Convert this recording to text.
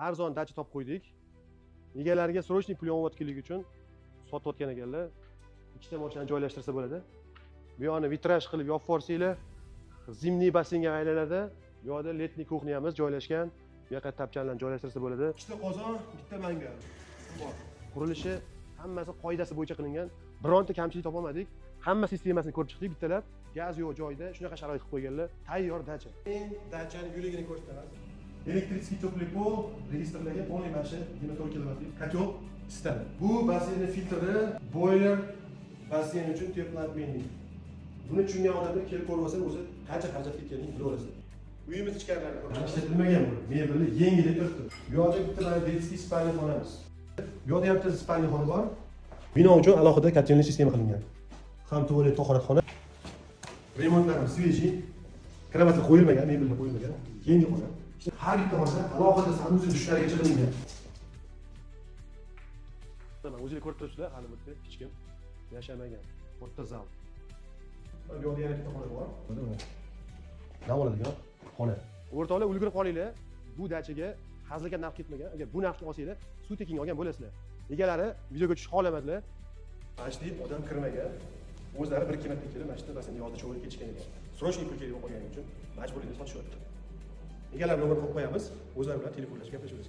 arzon dacha topib qo'ydik. Egalariga срочный pul yonayotganligi uchun sotayotgan ekanlar. Ikkita mashinani joylashtirsa bo'ladi. Bu yoqni vitraj qilib yopib forsanglar, zimniy basseynga aylanadi. Bu yoqda letniy kuxnyamiz joylashgan. Bu yoqqa tapchanlarni joylashtirsa bo'ladi. Ikkita qozon, bitta mangal bor. Qurilishi hammasi qoidasi bo'yicha qilingan. Bironta kamchilik topolmadik. Hamma sistemasini ko'rib chiqdik, bittalar gaz yo'q joyda shunaqa sharoit qilib qo'yganlar. Tayyor dacha. Dachaning yo'ligini ko'rsatamiz. Elektrический теплый пол registrlangan полный bashi 24 kilovatlik котел isitadi. Bu basseynning filtri, boiler basseyn uchun teplobmenlik. Buni tushungan odamlar kelib ko'rib olsa, o'zi qancha xarajat ketganini bilaverasiz. Uyimiz ichkarilari ishlatilmagan bu. Mebelli yengil turibdi. Bu yoqda bitta детский spalniy xonamiz. Bu yoqda ham bitta spalniy xona bor. Bino uchun alohida kotelniy sistema qilingan. Ham tualet, to'xoratxona. Remontlarimiz свежий. Kravatlar qo'yilmagan, mebellar qo'yilmagan. Yengil xona. Har bitta xona alohida sanusiy dushlarga qilingan. Mana o'zingiz ko'rib turibsizlar, hali bitta hech kim yashamagan. O'rta zal. Bu yoqda yana bitta xona bor. Nima bo'ladigan xona. O'rtoqlar, ulgurib qolinglar. Bu dachaga hazilga narx ketmagan. Agar bu narxni olsanglar, suv tekinga olgan bo'lasizlar. Egalari videoga tushish xohlamadlar. Ashli odam kirmagan. O'zlari bir ikki marta kelib, mana shu basseynni yolda cho'g'ilib ketishgan ekan. Срочный pul kelib qolganing uchun majburiy sotishyapti. Egalar nomer qo'yib qo'yamiz. O'zlari bilan telefonlashib gaplashamiz.